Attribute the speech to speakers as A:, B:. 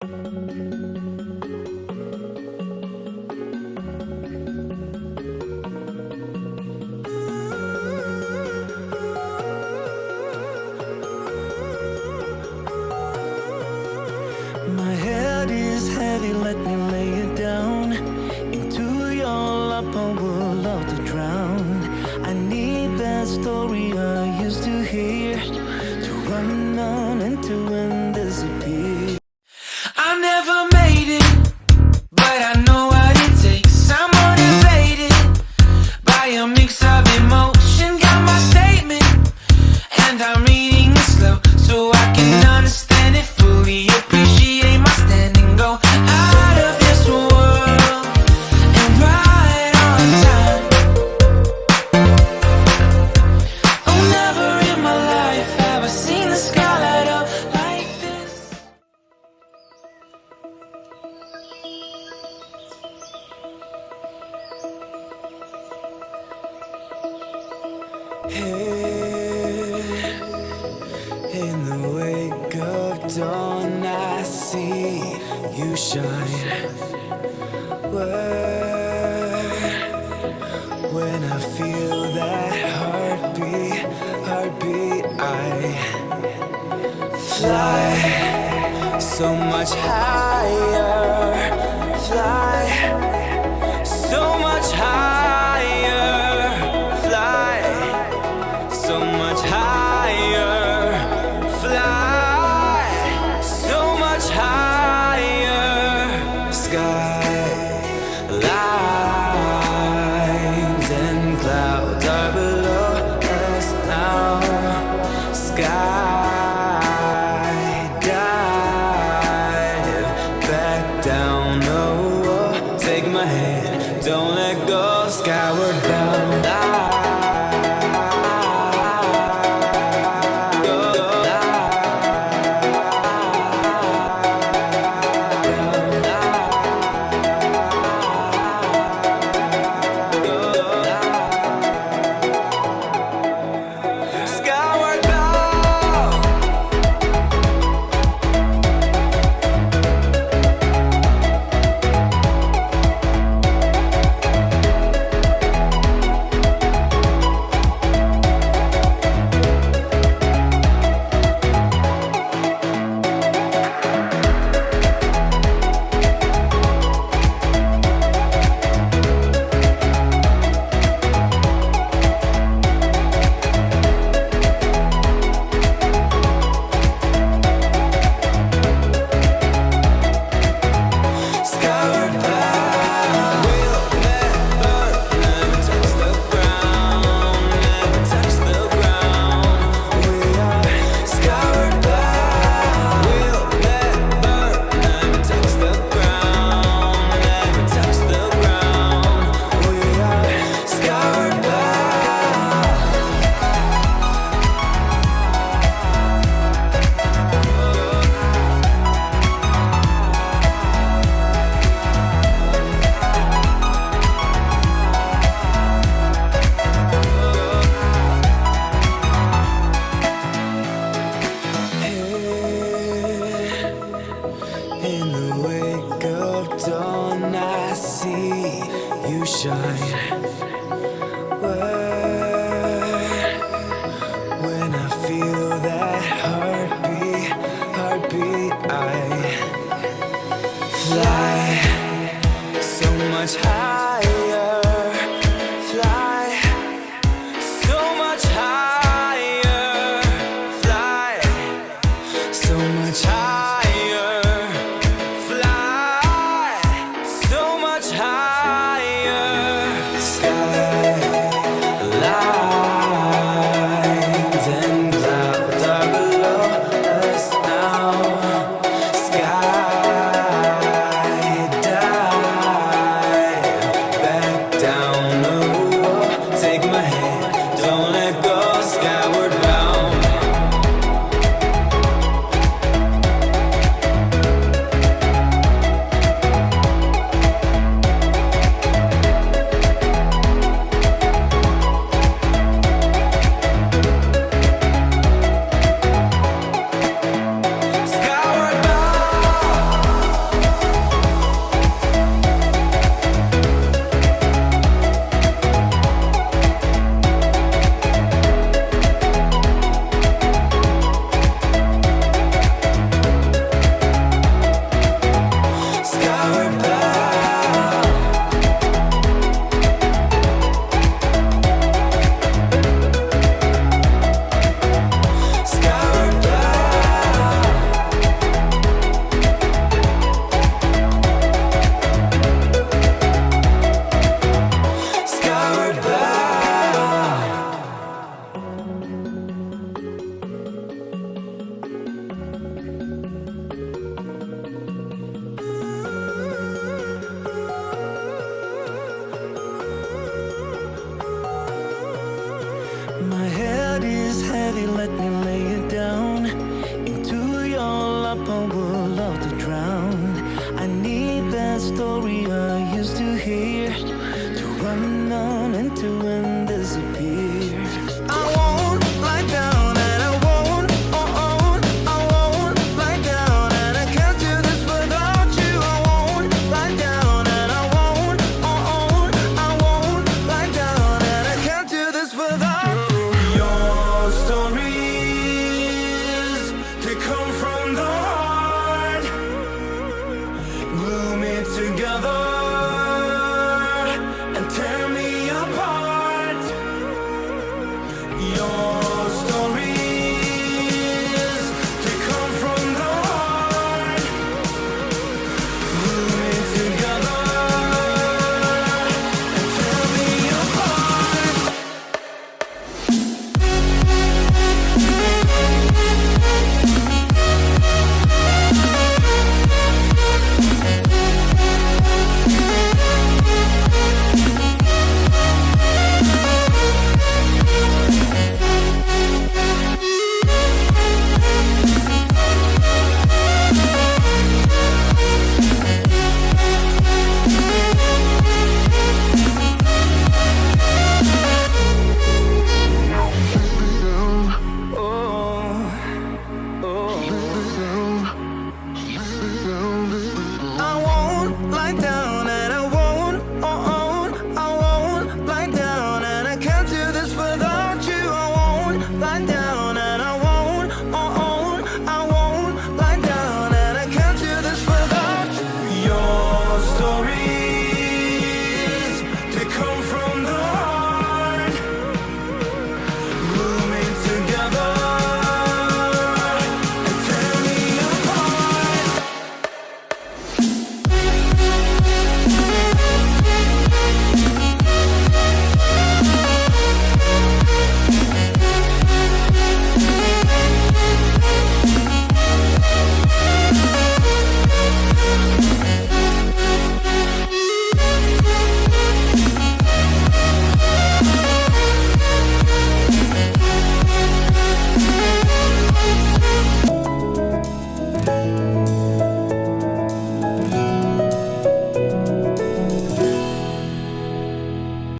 A: My head is heavy, let me lay it down. Into your lap, I would love to drown. I need that story I used to hear, to run on into and disappear. I never made it, but I know what it takes. I'm motivated by a mix of emotion. Got my statement, and I'm reading it slow so I can understand it fully. Appreciate my standing, go out of this world and right on time. Oh, never in my life have I seen the sky light up like this. Here in the wake of dawn, I see you shine. When I feel that heartbeat, I fly so much higher, fly so much higher, fly so much higher, fly so much higher. Skylines and clouds are below us now. Skydive back down. Oh, take my hand, don't let go. Skyward bound. Skyward bound. Skyward bound. We'll never touch the ground, never touch the ground. We are skyward bound. We'll never touch the ground, never touch the ground. We are skyward bound. In the wake of dawn, I see you shine. When I feel that heartbeat, I fly so much higher, fly so much higher, fly so much higher, fly so much higher. Skylines and clouds are below us now. Skydive story